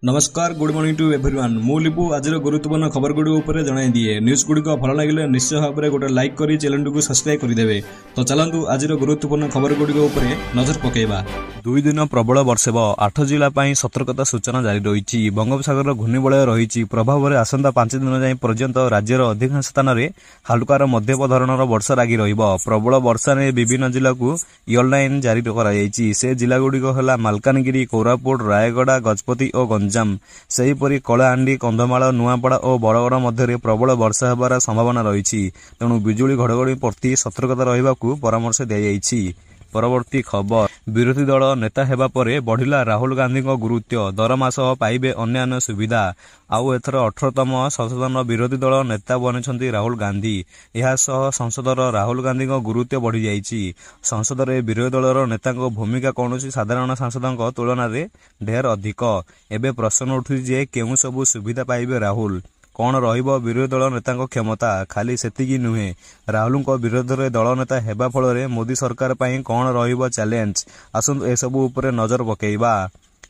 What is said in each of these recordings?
नमस्कार good morning to everyone मु लिपु आज गुरुत्वपूर्ण खबर गुड़ी जणाई दिए न्यूज गुड़ी भल लगे निश्चय भाव में गोटे लाइक कर चैनल को सब्सक्राइब करदे। तो चलतु आज गुरुत्वपूर्ण खबर गुड़ी नजर पकेबा। 2 दिन प्रबल वर्षेब 8 जिला सतर्कता सूचना जारी रही। बंगोपसागर घूर्णिबलय रही प्रभाव में आसंता 5 दिन जाए पर्यंत राज्यर अधिकांश स्थान में हालुकार मध्यम धरणर वर्षा लगी प्रबल वर्षा ने विभिन्न जिला को येलो लाइन जारी कर जिला गुड़िक है मालकानगिरी, कोरापुट, रायगड़ा, गजपति और गंजाम। सेहीपरि कलाहांडी, कंधमाल, नुआपड़ा और बरगड़ मध्य प्रबल वर्षा होबार संभावना रही। तेणु बिजुली घड़घड़ी प्रति सतर्कता रहिबाकु परामर्श दिया। परवर्ती खबर विरोधी दल नेता हेबा परे बढ़िला राहुल गांधी गुरुत्व दरमा सह पाइबे अन्यान्य सुविधा। आउ एथर 18तम संसदन विरोधी दल नेता बनी राहुल गांधी। यह सह संसदर राहुल गांधी गुरुत्व बढ़ी जाइछि। संसद में विरोधी दलर नेता भूमिका कौन साधारण सांसदों तुलन में ढेर अधिक। एबे प्रश्न उठुछि जे केउ सबु सुविधा पाइबे राहुल, कौन रहिबो विरोधी दल नेता क्षमता। खाली सेतिकी नुहे, राहुल विरोध में दल नेता हेबा फल मोदी सरकार पई कौन रहिबो चैलेंज। आसंतु ए सबु उपरे नजर पकेइबा।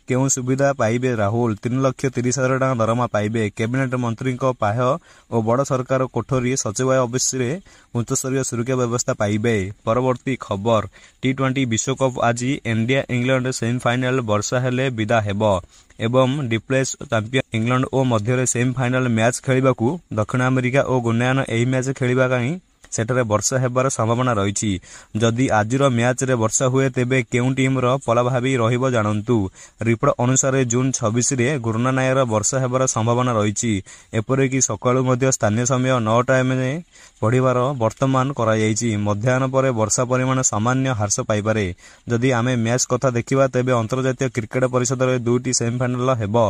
केउ सुविधा पाइबे राहुल? 3,30,000 टका दरमा पाइबे। कैबिनेट मंत्री पाह और बड़ सरकार कोठरी सचिवालय ऑफिस रे उच्चस्तरीय सुरक्षा व्यवस्था पाइबे। परवर्ती खबर T20 विश्वकप आज इंडिया इंग्लैंड सेमीफाइनल वर्षा हेले विदा हेबो एवं डिप्लेस चैंपियन इंग्लैंड और मध्य सेमीफाइनल मैच खेलिबाकू दक्षिण अमेरिका और गुनियान एही मैच खेलिबा सेଠାରେ वर्षा हेबार संभावना रही। जदि आजिर मैच रे वर्षा हुए तेबे केउ टीम रो फलाभावी रहिबो जानंतु। रिपोर्ट अनुसार जून 26 रे गुरुनानायर वर्षा हेबार संभावना रही। एपरे कि सकाळु मध्य स्थानीय समय 9 टाइम में पढ़िबार वर्तमान कराई। मध्याह्न पर वर्षा परिमाण सामान्य ह्रास पाइपारे। जदि आमे मैच कथा देखिबा तेबे अंतर्जातीय क्रिकेट परिषद रे 2टी सेमीफाइनल हेबो।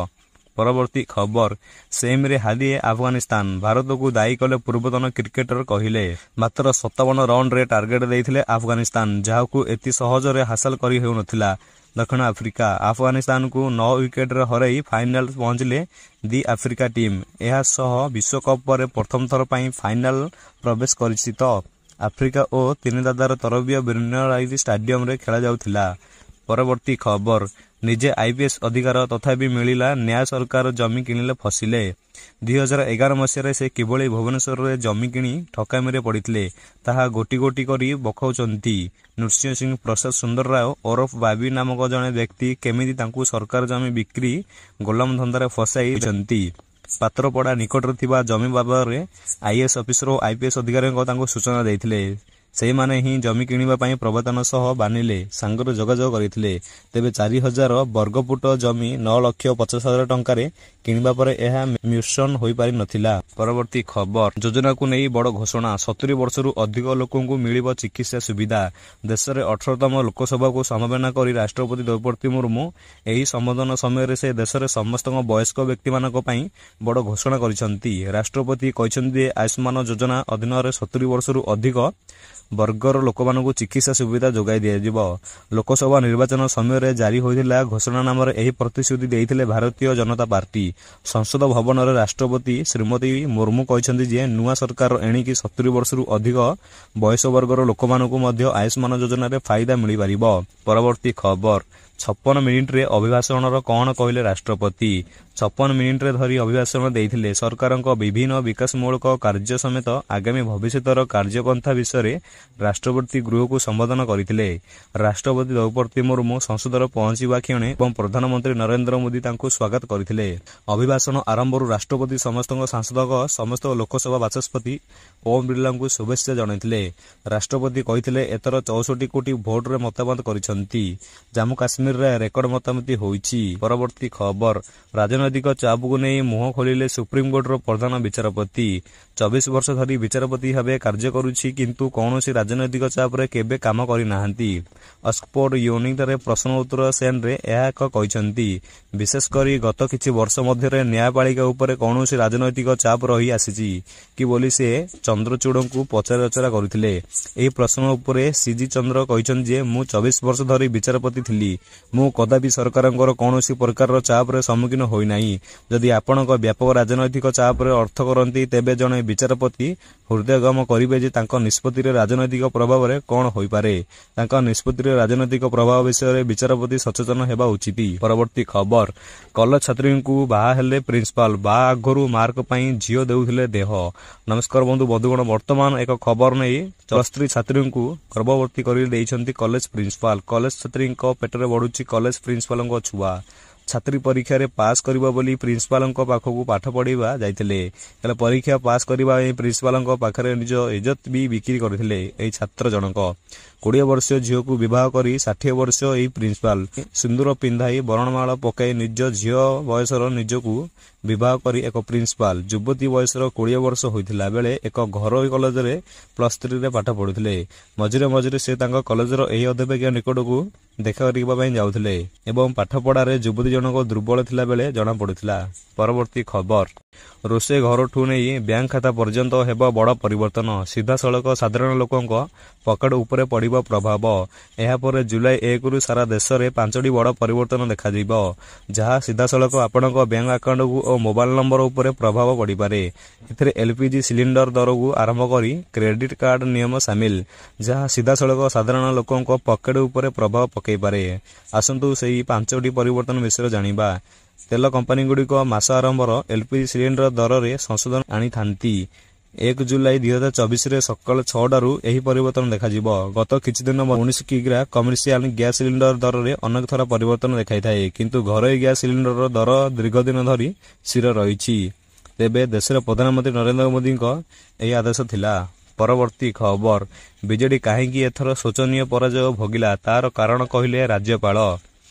परवर्ती खबर सेम रे हारिए अफगानिस्तान। भारत को दायी कले पूर्वतन क्रिकेटर कहले। मात्र 57 रन रे टार्गेट देइथिले अफगानिस्तान, जहाकू एति सहजरे हासिल करि हेउ नथिला। दक्षिण अफ्रीका अफगानिस्तान को 9 विकेट रे हरई फाइनल पहुंचले दी अफ्रीका टीम। यह सह विश्वकप पर प्रथम थर पई फाइनल प्रवेश करिछि। तो अफ्रीका और त्रिनिदादर तरबिया बिर्नाराइज स्टेडियम रे खेला जाउथिला। परवर्ती खबर निजे आईपीएस अधिकार तथापि मिलिला न्याय सरकार जमी किणिले फसिले। 2011 मसीह से किभली भुवनेश्वर रे जमी किणी ठकामी पड़ते ताहा गोटी गोटी करी बखौचंती। नृसिंह सिंह प्रसाद सुंदर राव ओरफ बाबी नामक जने व्यक्ति केमिति तांकु सरकार जमी बिक्री गोलाम धंदारे फसाई पात्रपड़ा निकटरे थिबा जमी बाबद आईएएस अफिसर और आईपीएस अधिकारी सूचना देइथिले। से माने ही जमी किणिबा पई प्रवर्तन सह बानिले सांगर जोगाजोग करथिले। तेबे 4000 वर्गफुट जमी 9,50,000 टंकारे किणिबा परे एहा म्यूशन होई पारि नथिला। परवर्ती खबर योजना को नहीं बड़ घोषणा। 70 वर्षरु अधिक लोकों को मिलिबो चिकित्सा सुविधा। देश में 18तम लोकसभा को समावेश करी राष्ट्रपति द्रौपदी मुर्मू एही संबोधन समय से देश में समस्त वयस्क व्यक्ति मानक पई बड़ घोषणा करिसंती। राष्ट्रपति कहिसंती आयुष्मान योजना अधीन 70 वर्षरु अधिक वर्गर लोक मानक चिकित्सा सुविधा जोगाई दिया। लोकसभा निर्वाचन समय जारी होइथिला घोषणा नाम एही प्रतिश्रुति देइथिले भारतीय जनता पार्टी। संसद भवन रे राष्ट्रपति श्रीमती मुर्मू कहिसंती जे नुआ सरकार एणिकी 70 वर्षरु अधिक बयस वर्गर लोक मानक मध्य आयुष्मान योजना रे फायदा मिलि पारिबो। परवर्ती खबर 56 मिनिट रे अभिभाषण कौन कहले राष्ट्रपति। 56 मिनिट रे धरी अभिभाषण देइथिले। सरकारक विभिन्न विकासमूलक कार्य समेत आगामी भविष्यतर कार्यपंथा विषय राष्ट्रपति गृह को संबोधन करथिले। राष्ट्रपति द्रौपदी मुर्मू संसदर पहुंचवा क्षणे एवं प्रधानमंत्री नरेंद्र मोदी तांको स्वागत करथिले। अभिभाषण आरंभरु राष्ट्रपति समस्त सांसदक समस्त लोकसभा बाचस्पति ओम बिरला को शुभेच्छा जणाइथिले। राष्ट्रपति कहिथिले एतर 64 कोटी भोट रे मतदान करिसंती। जम्मू काश्मीर रे रेकर्ड मतदान होईछि। परवर्ती खबर राजनैतिक चाप को नहीं मुह खोलिले सुप्रीमकोर्ट प्रधान विचारपति। 24 वर्ष धरी विचारपति भावे कार्य करुछि किंतु कौनसी राजनैतिक चाप रे केबे काम करि नाहंती। ऑक्सफोर्ड यूनिवर्सिटी प्रश्न उत्तर सेन रे एहा कहिसंती। विशेषकर गत किछि वर्ष मध्य न्यायपालिका उपरे कौनसी राजनैतिक चाप रही आसीछि कि बोली से चंद्रचूड़ को पचराउचरा करथिले। एही प्रश्न उपरे सीजी चंद्र कहिसंती जे मु 24 वर्ष धरी विचारपति थिली। ମୁଁ କଦାପି ସରକାରଙ୍କର କୌଣସି ପ୍ରକାରର ଚାପରେ ସମ୍ମୁଖୀନ ହୋଇନାହିଁ। ଯଦି ଆପଣଙ୍କ ବ୍ୟାପକ ରାଜନୈତିକ ଚାପରେ ଅର୍ଥ କରନ୍ତି ତେବେ ଜଣେ ବିଚାରପତି ହୃଦୟଙ୍ଗମ କରିବେ ଯେ ତାଙ୍କ ନିଷ୍ପତ୍ତିରେ ରାଜନୈତିକ ପ୍ରଭାବରେ କ'ଣ ହୋଇପାରେ। ତାଙ୍କ ନିଷ୍ପତ୍ତିରେ ରାଜନୈତିକ ପ୍ରଭାବ ବିଷୟରେ ବିଚାରପତି ସଚେତନ ହେବା ଉଚିତ। ପରବର୍ତ୍ତୀ ଖବର, କଲେଜ ଛାତ୍ରୀଙ୍କୁ ବାହା ହେଲେ ପ୍ରିନ୍ସିପାଲ, ବାହା ଆଗରୁ ମାର୍କ ପାଇଁ ଝିଅ ଦେଉଥିଲେ ଦେହ। ନମସ୍କାର ବନ୍ଧୁଗଣ, ବର୍ତ୍ତମାନ ଏକ ଖବର ନେଇ +3 ଛାତ୍ରୀଙ୍କୁ ଗର୍ଭବତୀ କରି ଦେଇଛନ୍ତି କଲେଜ ପ୍ରିନ୍ସିପାଲ। କଲେଜ ଛାତ୍ରୀଙ୍କ ପେଟରେ ବଢୁଛି କଲେଜ ପ୍ରିନ୍ସିପାଲଙ୍କ ଛୁଆ। ଛାତ୍ରୀ ପରୀକ୍ଷାରେ ପାସ୍ କରିବ ବୋଲି ପ୍ରିନ୍ସିପାଲଙ୍କ ପାଖକୁ ପାଠ ପଢ଼ିବା ଯାଇଥିଲେ। ହେଲେ ପରୀକ୍ଷା ପାସ୍ କରିବା ପାଇଁ ପ୍ରିନ୍ସିପାଲଙ୍କ ପାଖରେ ନିଜ ଇଜ୍ଜତ ବି ବିକ୍ରି କରିଥିଲେ ଏହି ଛାତ୍ର ଜଣକ। 20 ବର୍ଷୀୟ ଝିଅକୁ ବିବାହ କରି 60 ବର୍ଷ ଏହି ପ୍ରିନ୍ସିପାଲ ସିନ୍ଦୁର ପିନ୍ଧାଇ ବରଣମାଳ ପକାଇ ନିଜ ଝିଅ ବୟସର ନିଜକୁ ବିବାହ କରି ଏକ ପ୍ରିନ୍ସିପାଲ। ଯୁବତୀ ବୟସର 20 ବର୍ଷ ହୋଇଥିଲା ବେଳେ ଏକ ଘରୋଇ କଲେଜରେ +3ରେ ପାଠ ପଢୁଥିଲେ। ମଝିରେ ମଝିରେ ସେ ତାଙ୍କ କଲେଜର ଏହି ଅଧ୍ୟାପିକା ନିକଟକୁ ଦେଖା କରିବା ପାଇଁ ଯାଉଥିଲେ ଏବଂ ପାଠପଢ଼ାରେ ଯୁବତୀ ଜଣକ ଦୁର୍ବଳ ଥିଲା ବେଳେ ଜଣାପଡୁଥିଲା। ପରବର୍ତ୍ତୀ ଖବର, ରୋଷେଇ ଘରଠୁ ନେଇ ବ୍ୟାଙ୍କ ଖାତା ପର୍ଯ୍ୟନ୍ତ ହେବ ବଡ଼ ପରିବର୍ତ୍ତନ। ସିଧାସଳଖ ସାଧାରଣ ଲୋକଙ୍କ ପକେଟ ଉପରେ ପଡ଼ିବ ପ୍ରଭାବ। ଏହାପରେ ଜୁଲାଇ 1ରୁ ସାରା ଦେଶରେ 5ଟି ବଡ଼ ପରିବର୍ତ୍ତନ ଦେଖାଯିବ, ଯାହା ସିଧାସଳଖ ଆପଣଙ୍କ ବ୍ୟାଙ୍କ ଆକାଉଣ୍ଟକୁ ଓ ମୋବାଇଲ ନମ୍ବର ଉପରେ ପ୍ରଭାବ ପଡ଼ିପାରେ। ଏଥିରେ LPG ସିଲିଣ୍ଡର ଦରକୁ ଆରମ୍ଭ କରି କ୍ରେଡିଟ୍ କାର୍ଡ ନିୟମ ସାମିଲ, ଯାହା ସିଧାସଳଖ ସାଧାରଣ ଲୋକଙ୍କ ପକେଟ ଉପରେ ପ୍ରଭାବ ପକାଇପାରେ। ଆସନ୍ତୁ ସେହି 5ଟି ପରିବର୍ତ୍ତନ ବିଷୟରେ ଜାଣିବା। ତେଲ କମ୍ପାନୀଗୁଡ଼ିକ ମାସ ଆରମ୍ଭର LPG ସିଲିଣ୍ଡର ଦରରେ ସଂଶୋଧନ ଆଣିଥାନ୍ତି। 1 ଜୁଲାଇ 2024ରେ ସକାଳ 6ଟାରୁ ଏହି ପରିବର୍ତ୍ତନ ଦେଖାଯିବ। ଗତ କିଛିଦିନ 19 କିଗ୍ରା କମର୍ସିଆଲ ଗ୍ୟାସ୍ ସିଲିଣ୍ଡର ଦରରେ ଅନେକ ଥର ପରିବର୍ତ୍ତନ ଦେଖାଇଥାଏ, କିନ୍ତୁ ଘରୋଇ ଗ୍ୟାସ୍ ସିଲିଣ୍ଡରର ଦର ଦୀର୍ଘଦିନ ଧରି ସ୍ଥିର ରହିଛି। ତେବେ ଦେଶର ପ୍ରଧାନମନ୍ତ୍ରୀ ନରେନ୍ଦ୍ର ମୋଦିଙ୍କ ଏହି ଆଦେଶ ଥିଲା। ପରବର୍ତ୍ତୀ ଖବର, ବିଜେଡି କାହିଁକି ଏଥର ଶୋଚନୀୟ ପରାଜୟ ଭୋଗିଲା, ତାର କାରଣ କହିଲେ ରାଜ୍ୟପାଳ।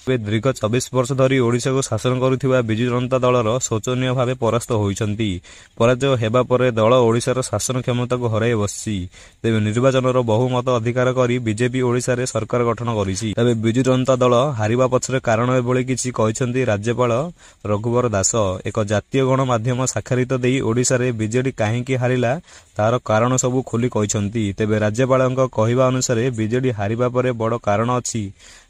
ଦୀର୍ଘ 24 ବର୍ଷ ଧରି ଓଡ଼ିଶାକୁ ଶାସନ କରୁଥିବା ବିଜୁ ଜନତା ଦଳର ଶୋଚନୀୟ ଭାବେ ପରାସ୍ତ ହୋଇଛନ୍ତି। ପରାଜୟ ହେବା ପରେ ଦଳ ଓଡ଼ିଶାର ଶାସନ କ୍ଷମତାକୁ ହରାଇ ବସିଛି। ତେବେ ନିର୍ବାଚନର ବହୁମତ ଅଧିକାର କରି ବିଜେପି ଓଡ଼ିଶାରେ ସରକାର ଗଠନ କରିଛି। ତେବେ ବିଜୁ ଜନତା ଦଳ ହାରିବା ପଛରେ କାରଣ ଏଭଳି କିଛି କହିଛନ୍ତି ରାଜ୍ୟପାଳ ରଘୁବର ଦାସ। ଏକ ଜାତୀୟ ଗଣମାଧ୍ୟମ ସାକ୍ଷାତକାର ଦେଇ ଓଡ଼ିଶାରେ ବିଜେଡି କାହିଁକି ହାରିଲା ତାର କାରଣ ସବୁ ଖୋଲି କହିଛନ୍ତି। ତେବେ ରାଜ୍ୟପାଳଙ୍କ କହିବା ଅନୁସାରେ ବିଜେଡି ହାରିବା ପରେ ବଡ଼ କାରଣ ଅଛି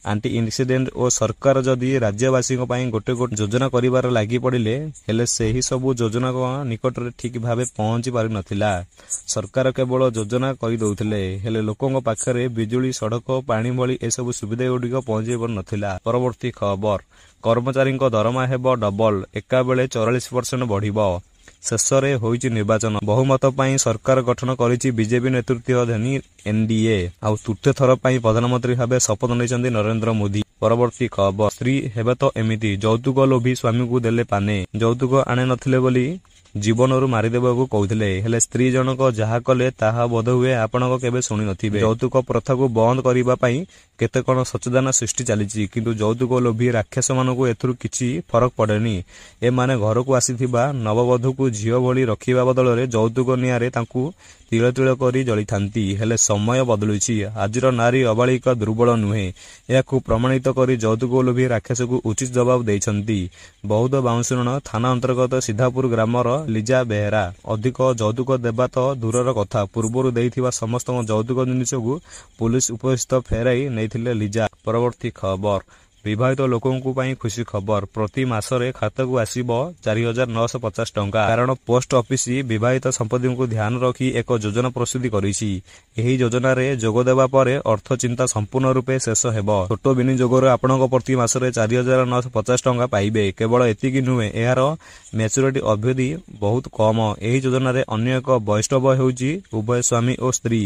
ଆଣ୍ଟି ଇନସିଡେଣ୍ଟ ଓ ସରକାର ଯଦି ରାଜ୍ୟବାସୀଙ୍କ ପାଇଁ ଗୋଟେ ଯୋଜନା କରିବାରେ ଲାଗି ପଡ଼ିଲେ ହେଲେ ସେହି ସବୁ ଯୋଜନାଙ୍କ ନିକଟରେ ଠିକ୍ ଭାବେ ପହଞ୍ଚି ପାରିନଥିଲା। ସରକାର କେବଳ ଯୋଜନା କରିଦେଉଥିଲେ, ହେଲେ ଲୋକଙ୍କ ପାଖରେ ବିଜୁଳି, ସଡ଼କ, ପାଣି ଭଳି ଏସବୁ ସୁବିଧା ଗୁଡ଼ିକ ପହଞ୍ଚି ପାରୁନଥିଲା। ପରବର୍ତ୍ତୀ ଖବର, କର୍ମଚାରୀଙ୍କ ଦରମା ହେବ ଡବଲ, ଏକାବେଳେ 44% ବଢ଼ିବ। ଶେଷରେ ହୋଇଛି ନିର୍ବାଚନ। ବହୁମତ ପାଇଁ ସରକାର ଗଠନ କରିଛି ବିଜେପି ନେତୃତ୍ୱାଧୀନ NDA। ଆଉ ତୃତୀୟ ଥର ପାଇଁ ପ୍ରଧାନମନ୍ତ୍ରୀ ଭାବେ ଶପଥ ନେଇଛନ୍ତି ନରେନ୍ଦ୍ର ମୋଦି। ପରବର୍ତ୍ତୀ ଖବର, ସ୍ତ୍ରୀ ହେବେ ତ ଏମିତି, ଯୌତୁକ ଲୋଭୀ ସ୍ୱାମୀକୁ ଦେଲେ ପାନେ। ଯୌତୁକ ଆଣି ନଥିଲେ ବୋଲି ଜୀବନରୁ ମାରିଦେବାକୁ କହୁଥିଲେ, ହେଲେ ସ୍ତ୍ରୀ ଜଣକ ଯାହା କଲେ ତାହା ବୋଧହୁଏ ଆପଣଙ୍କ କେବେ ଶୁଣିନଥିବେ। ଯୌତୁକ ପ୍ରଥାକୁ ବନ୍ଦ କରିବା ପାଇଁ କେତେ କ'ଣ ସଚେତନତା ସୃଷ୍ଟି ଚାଲିଛି, କିନ୍ତୁ ଯୌତୁକ ଲୋଭୀ ରାକ୍ଷସମାନଙ୍କୁ ଏଥିରୁ କିଛି ଫରକ ପଡ଼େନି। ଏମାନେ ଘରକୁ ଆସିଥିବା ନବବଧୂକୁ ଝିଅ ଭଳି ରଖିବା ବଦଳରେ ଯୌତୁକ ନିଆଁରେ ତାଙ୍କୁ ତିଳ ତିଳ କରି ଜଳିଥାନ୍ତି। ହେଲେ ସମୟ ବଦଳୁଛି, ଆଜିର ନାରୀ ଅବାଳିକା ଦୁର୍ବଳ ନୁହେଁ, ଏହାକୁ ପ୍ରମାଣିତ କରି ଯୌତୁକ ଲୋଭୀ ରାକ୍ଷସକୁ ଉଚିତ ଜବାବ ଦେଇଛନ୍ତି ବୌଦ୍ଧ ବାଉଁଶୁରଣ ଥାନା ଅନ୍ତର୍ଗତ ସିଧାପୁର ଗ୍ରାମର ଲିଜା ବେହେରା। ଅଧିକ ଯୌତୁକ ଦେବା ତ ଦୂରର କଥା, ପୂର୍ବରୁ ଦେଇଥିବା ସମସ୍ତ ଯୌତୁକ ଜିନିଷକୁ ପୁଲିସ ଉପସ୍ଥିତ ଫେରାଇ ନେଇଥିଲେ ଲିଜା। ପରବର୍ତ୍ତୀ ଖବର, ବିବାହିତ ଲୋକଙ୍କ ପାଇଁ ଖୁସି ଖବର, ପ୍ରତି ମାସରେ ଖାତାକୁ ଆସିବ 4,950 ଟଙ୍କା। କାରଣ ପୋଷ୍ଟ ଅଫିସ ବିବାହିତ ସମ୍ପତ୍ତିଙ୍କୁ ଧ୍ୟାନ ରଖି ଏକ ଯୋଜନା ପ୍ରସ୍ତୁତି କରିଛି। ଏହି ଯୋଜନାରେ ଯୋଗ ଦେବା ପରେ ଅର୍ଥ ଚିନ୍ତା ସମ୍ପୂର୍ଣ୍ଣ ରୂପେ ଶେଷ ହେବ। ଛୋଟ ବିନିଯୋଗରେ ଆପଣଙ୍କ ପ୍ରତି ମାସରେ 4,950 ଟଙ୍କା ପାଇବେ। କେବଳ ଏତିକି ନୁହେଁ, ଏହାର ମ୍ୟାଚୁରିଟି ଅବଧି ବହୁତ କମ। ଏହି ଯୋଜନାରେ ଅନ୍ୟ ଏକ ବୈଶିଷ୍ଟ୍ୟ ହେଉଛି ଉଭୟ ସ୍ୱାମୀ ଓ ସ୍ତ୍ରୀ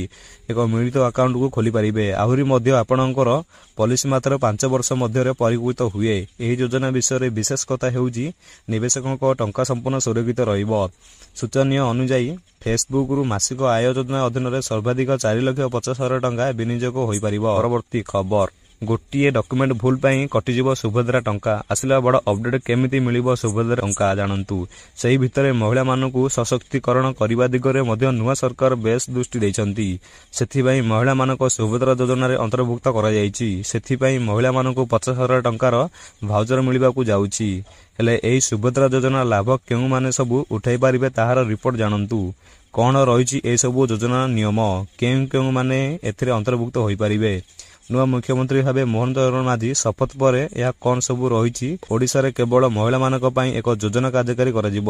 ଏକ ମିଳିତ ଆକାଉଣ୍ଟକୁ ଖୋଲିପାରିବେ। ଆହୁରି ମଧ୍ୟ ଆପଣଙ୍କର ପଲିସି ମାତ୍ର 5 ବର୍ଷ ମଧ୍ୟରେ ପରିକୃତ ହୁଏ। ଏହି ଯୋଜନା ବିଷୟରେ ବିଶେଷ କଥା ହେଉଛି ନିବେଶକଙ୍କ ଟଙ୍କା ସମ୍ପୂର୍ଣ୍ଣ ସୁରକ୍ଷିତ ରହିବ। ସୂଚନୀୟ ଅନୁଯାୟୀ ଫେସବୁକରୁ ମାସିକ ଆୟ ଯୋଜନା ଅଧୀନରେ ସର୍ବାଧିକ 4,50,000 ଟଙ୍କା ବିନିଯୋଗ ହୋଇପାରିବ। ପରବର୍ତ୍ତୀ ଖବର, ଗୋଟିଏ ଡକ୍ୟୁମେଣ୍ଟ ଭୁଲ ପାଇଁ କଟିଯିବ ସୁଭଦ୍ରା ଟଙ୍କା। ଆସିଲା ବଡ଼ ଅପଡେଟ୍, କେମିତି ମିଳିବ ସୁଭଦ୍ରା ଟଙ୍କା ଜାଣନ୍ତୁ। ସେହି ଭିତରେ ମହିଳାମାନଙ୍କୁ ସଶକ୍ତିକରଣ କରିବା ଦିଗରେ ମଧ୍ୟ ନୂଆ ସରକାର ବେଶ ଦୃଷ୍ଟି ଦେଇଛନ୍ତି। ସେଥିପାଇଁ ମହିଳାମାନଙ୍କ ସୁଭଦ୍ରା ଯୋଜନାରେ ଅନ୍ତର୍ଭୁକ୍ତ କରାଯାଇଛି। ସେଥିପାଇଁ ମହିଳାମାନଙ୍କୁ 50,000 ଟଙ୍କାର ଭାଉଚର ମିଳିବାକୁ ଯାଉଛି। ହେଲେ ଏହି ସୁଭଦ୍ରା ଯୋଜନା ଲାଭ କେଉଁମାନେ ସବୁ ଉଠାଇ ପାରିବେ ତାହାର ରିପୋର୍ଟ ଜାଣନ୍ତୁ। କ'ଣ ରହିଛି ଏସବୁ ଯୋଜନାର ନିୟମ, କେଉଁମାନେ ଏଥିରେ ଅନ୍ତର୍ଭୁକ୍ତ ହୋଇପାରିବେ। ନୂଆ ମୁଖ୍ୟମନ୍ତ୍ରୀ ଭାବେ ମୋହନ ଚରଣ ମାଝୀ ଶପଥ ପରେ ଏହା କଣ ସବୁ ରହିଛି? ଓଡ଼ିଶାରେ କେବଳ ମହିଳାମାନଙ୍କ ପାଇଁ ଏକ ଯୋଜନା କାର୍ଯ୍ୟକାରୀ କରାଯିବ।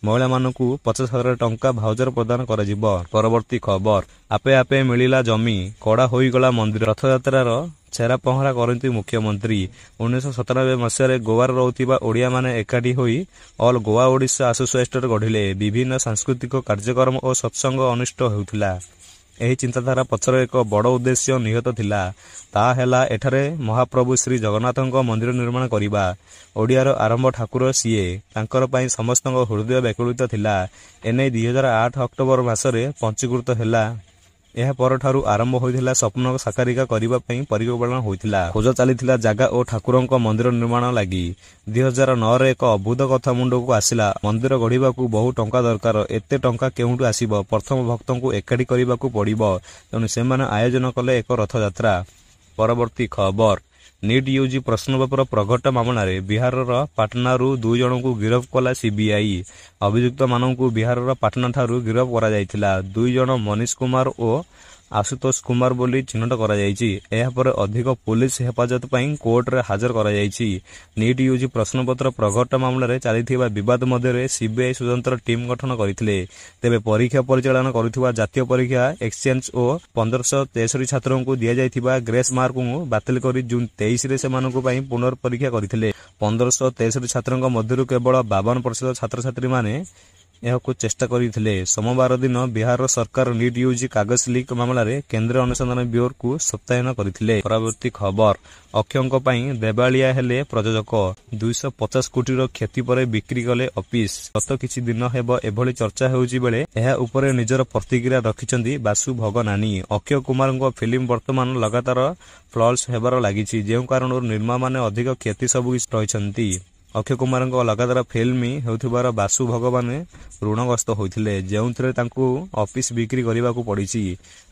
ମହିଳାମାନଙ୍କୁ 50,000 ଟଙ୍କା ଭାଉଚର ପ୍ରଦାନ କରାଯିବ। ପରବର୍ତ୍ତୀ ଖବର, ଆପେ ଆପେ ମିଳିଲା ଜମି, କଡ଼ା ହୋଇଗଲା ମନ୍ଦିର। ରଥଯାତ୍ରାର ଛେରା ପହଁରା କରନ୍ତି ମୁଖ୍ୟମନ୍ତ୍ରୀ। 1997 ମସିହାରେ ଗୋଆରେ ରହୁଥିବା ଓଡ଼ିଆମାନେ ଏକାଠି ହୋଇ ଅଲ୍ ଗୋଆ ଓଡ଼ିଶା ଆସୋସିଏସନ ଗଢ଼ିଲେ। ବିଭିନ୍ନ ସାଂସ୍କୃତିକ କାର୍ଯ୍ୟକ୍ରମ ଓ ସତ୍ସଙ୍ଗ ଅନୁଷ୍ଠିତ ହେଉଥିଲା। ଏହି ଚିନ୍ତାଧାରା ପଛରେ ଏକ ବଡ଼ ଉଦ୍ଦେଶ୍ୟ ନିହିତ ଥିଲା। ତାହା ହେଲା ଏଠାରେ ମହାପ୍ରଭୁ ଶ୍ରୀ ଜଗନ୍ନାଥଙ୍କ ମନ୍ଦିର ନିର୍ମାଣ କରିବା। ଓଡ଼ିଆର ଆରମ୍ଭ ଠାକୁର ସିଏ। ତାଙ୍କର ପାଇଁ ସମସ୍ତଙ୍କ ହୃଦୟ ବ୍ୟାକୁଳିତ ଥିଲା। ଏନେଇ 2008 ଅକ୍ଟୋବର ମାସରେ ପଞ୍ଜୀକୃତ ହେଲା। ଏହା ପରଠାରୁ ଆରମ୍ଭ ହୋଇଥିଲା ସ୍ୱପ୍ନ ସାକାରିକା କରିବା ପାଇଁ ପରିକଳ୍ପନା ହୋଇଥିଲା। ଖୋଜ ଚାଲିଥିଲା ଜାଗା ଓ ଠାକୁରଙ୍କ ମନ୍ଦିର ନିର୍ମାଣ ଲାଗି। 2009ରେ ଏକ ଅଦ୍ଭୁତ କଥା ମୁଣ୍ଡକୁ ଆସିଲା। ମନ୍ଦିର ଗଢ଼ିବାକୁ ବହୁ ଟଙ୍କା ଦରକାର। ଏତେ ଟଙ୍କା କେଉଁଠୁ ଆସିବ? ପ୍ରଥମ ଭକ୍ତଙ୍କୁ ଏକାଠି କରିବାକୁ ପଡ଼ିବ। ତେଣୁ ସେମାନେ ଆୟୋଜନ କଲେ ଏକ ରଥଯାତ୍ରା। ପରବର୍ତ୍ତୀ ଖବର, ନିଟ୍ ୟୁଜି ପ୍ରଶ୍ନପତ୍ର ପ୍ରଘଟ ମାମଲାରେ ବିହାରର ପାଟନାରୁ 2 ଜଣଙ୍କୁ ଗିରଫ କଲା ସିବିଆଇ। ଅଭିଯୁକ୍ତମାନଙ୍କୁ ବିହାରର ପାଟନାଠାରୁ ଗିରଫ କରାଯାଇଥିଲା। 2 ଜଣ ମନୀଷ କୁମାର ଓ ଆଶୁତୋଷ କୁମାର ବୋଲି ଚିହ୍ନଟ କରାଯାଇଛି। ଏହାପରେ ଅଧିକ ପୁଲିସ ହେଫାଜତ ପାଇଁ କୋର୍ଟରେ ହାଜର କରାଯାଇଛି। ନିଟ୍ ୟୁଜି ପ୍ରଶ୍ନପତ୍ର ପ୍ରଘଟ ମାମଲାରେ ଚାଲିଥିବା ବିବାଦ ମଧ୍ୟରେ ସିବିଆଇ ସ୍ୱତନ୍ତ୍ର ଟିମ୍ ଗଠନ କରିଥିଲେ। ତେବେ ପରୀକ୍ଷା ପରିଚାଳନା କରୁଥିବା ଜାତୀୟ ପରୀକ୍ଷା ଏକ୍ସଚେଞ୍ଜ ଓ 1563 ଛାତ୍ରଙ୍କୁ ଦିଆଯାଇଥିବା ଗ୍ରେସ୍ ମାର୍କକୁ ବାତିଲ କରି ଜୁନ୍ 23ରେ ସେମାନଙ୍କ ପାଇଁ ପୁନର୍ପରୀକ୍ଷା କରିଥିଲେ। 1563 ଛାତ୍ରଙ୍କ ମଧ୍ୟରୁ କେବଳ 52% ଛାତ୍ରଛାତ୍ରୀମାନେ ଏହାକୁ ଚେଷ୍ଟା କରିଥିଲେ। ସୋମବାର ଦିନ ବିହାରର ସରକାର ନିଟ୍ ୟୁଜି କାଗଜ ଲିକ୍ ମାମଲାରେ କେନ୍ଦ୍ରୀୟ ଅନୁସନ୍ଧାନ ବ୍ୟୁରୋକୁ ସତ୍ୟାୟନ କରିଥିଲେ। ପରବର୍ତ୍ତୀ ଖବର, ଅକ୍ଷୟଙ୍କ ପାଇଁ ଦେବାଳିଆ ହେଲେ ପ୍ରଯୋଜକ। 250 କୋଟିର କ୍ଷତି ପରେ ବିକ୍ରି କଲେ ଅଫିସ୍। ଗତ କିଛି ଦିନ ହେବ ଏଭଳି ଚର୍ଚ୍ଚା ହେଉଛି ବେଳେ ଏହା ଉପରେ ନିଜର ପ୍ରତିକ୍ରିୟା ରଖିଛନ୍ତି ବାସୁ ଭଗନାନୀ। ଅକ୍ଷୟ କୁମାରଙ୍କ ଫିଲ୍ମ ବର୍ତ୍ତମାନ ଲଗାତାର ଫ୍ଲପ୍ ହେବାର ଲାଗିଛି, ଯେଉଁ କାରଣରୁ ନିର୍ମାତାମାନେ ଅଧିକ କ୍ଷତି ସବୁ କିଛି ରହିଛନ୍ତି। ଅକ୍ଷୟ କୁମାରଙ୍କ ଲଗାତାର ଫିଲ୍ମ ହେଉଥିବାର ବାସୁ ଭଗବାନ ଋଣଗ୍ରସ୍ତ ହୋଇଥିଲେ, ଯେଉଁଥିରେ ତାଙ୍କୁ ଅଫିସ୍ ବିକ୍ରି କରିବାକୁ ପଡ଼ିଛି।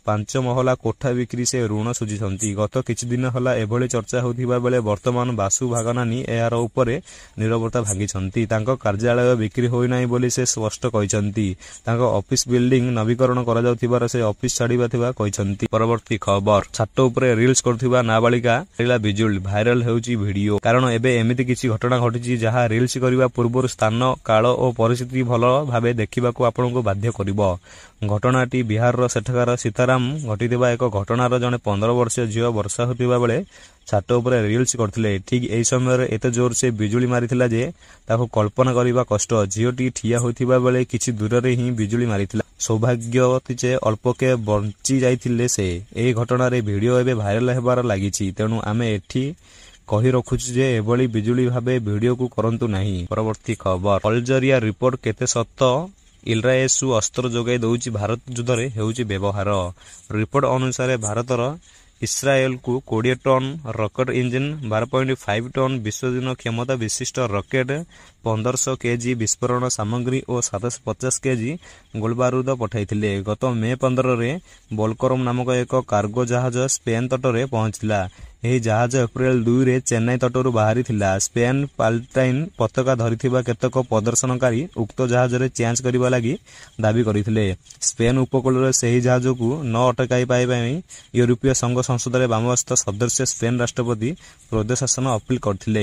5 ମହଲା କୋଠା ବିକ୍ରି ସେ ଋଣ ସୁଝିଛନ୍ତି। ଗତ କିଛି ଦିନ ହେଲା ଏଭଳି ଚର୍ଚ୍ଚା ହେଉଥିବା ବେଳେ ବର୍ତ୍ତମାନ ବାସୁ ଭଗନାନୀ ଏହାର ଉପରେ ନୀରବତା ଭାଙ୍ଗିଛନ୍ତି। ତାଙ୍କ କାର୍ଯ୍ୟାଳୟ ବିକ୍ରି ହୋଇନାହିଁ ବୋଲି ସେ ସ୍ପଷ୍ଟ କହିଛନ୍ତି। ତାଙ୍କ ଅଫିସ୍ ବିଲ୍ଡିଂ ନବୀକରଣ କରାଯାଉଥିବାର ସେ ଅଫିସ୍ ଛାଡ଼ିଥିବା କହିଛନ୍ତି। ପରବର୍ତ୍ତୀ ଖବର, ଛାତ ଉପରେ ରିଲ୍ସ କରୁଥିବା ନାବାଳିକା ମାରିଲା ବିଜୁଳି। ଭାଇରାଲ ହେଉଛି ଭିଡିଓ। କାରଣ ଏବେ ଏମିତି କିଛି ଘଟଣା ଘଟିଛି ଯାହା ରିଲ୍ସ କରିବା ପୂର୍ବରୁ ସ୍ଥାନ, କାଳ ଓ ପରିସ୍ଥିତି ଭଲ ଭାବେ ଦେଖିବାକୁ ଆପଣଙ୍କୁ ବାଧ୍ୟ କରିବ। ଘଟଣାଟି ବିହାରର ସେଠାକାର ସୀତାରାମ ଘଟିଥିବା ଏକ ଘଟଣାର ଜଣେ 15 ବର୍ଷୀୟ ଝିଅ ବର୍ଷା ହେଉଥିବା ବେଳେ ଛାତ ଉପରେ ରିଲ୍ସ କରିଥିଲେ। ଠିକ୍ ଏହି ସମୟରେ ଏତେ ଜୋର ସେ ବିଜୁଳି ମାରିଥିଲା ଯେ ତାକୁ କଳ୍ପନା କରିବା କଷ୍ଟ। ଝିଅଟି ଠିଆ ହୋଇଥିବା ବେଳେ କିଛି ଦୂରରେ ହିଁ ବିଜୁଳି ମାରିଥିଲା। ସୌଭାଗ୍ୟବତୀ ଯେ ଅଳ୍ପକେ ବଞ୍ଚି ଯାଇଥିଲେ ସେ। ଏହି ଘଟଣାରେ ଭିଡିଓ ଏବେ ଭାଇରାଲ ହେବାର ଲାଗିଛି। ତେଣୁ ଆମେ ଏଠି କହି ରଖୁଛୁ ଯେ ଏଭଳି ବିଜୁଳି ଭାବେ ଭିଡିଓକୁ କରନ୍ତୁ ନାହିଁ। ପରବର୍ତ୍ତୀ ଖବର, ଅଲଜେରିଆ ରିପୋର୍ଟ କେତେ ସତ? ଇସ୍ରାଏଲକୁ ଅସ୍ତ୍ର ଯୋଗାଇ ଦେଉଛି ଭାରତ ଯୁଦ୍ଧରେ ହେଉଛି ବ୍ୟବହାର। ରିପୋର୍ଟ ଅନୁସାରେ ଭାରତର ଇସ୍ରାଏଲକୁ 20 ଟନ୍ ରକେଟ୍ ଇଞ୍ଜିନ୍, 12.5 ଟନ୍ ବିଶ୍ୱଜନୀନ କ୍ଷମତା ବିଶିଷ୍ଟ ରକେଟ୍, 1500 କେଜି ବିସ୍ଫୋରଣ ସାମଗ୍ରୀ ଓ 750 କେଜି ଗୋଳବାରୁଦ ପଠାଇଥିଲେ। ଗତ ମେ 15ରେ ବୋଲକରମ ନାମକ ଏକ କାର୍ଗୋ ଜାହାଜ ସ୍ପେନ୍ ତଟରେ ପହଞ୍ଚିଥିଲା। ଏହି ଜାହାଜ ଏପ୍ରିଲ 2ରେ ଚେନ୍ନାଇ ତଟରୁ ବାହାରିଥିଲା। ସ୍ପେନ୍ ପାଲଟାଇନ୍ ପତାକା ଧରିଥିବା କେତେକ ପ୍ରଦର୍ଶନକାରୀ ଉକ୍ତ ଜାହାଜରେ ଯାଞ୍ଚ କରିବା ଲାଗି ଦାବି କରିଥିଲେ। ସ୍ପେନ୍ ଉପକୂଳରେ ସେହି ଜାହାଜକୁ ନ ଅଟକାଇ ପାଇବା ପାଇଁ ୟୁରୋପୀୟ ସଂଘ ସଂସଦରେ ବାମସ୍ଥ ସଦସ୍ୟ ସ୍ପେନ୍ ରାଷ୍ଟ୍ରପତି ପ୍ରଦେଶ ଶାସନ ଅପିଲ କରିଥିଲେ।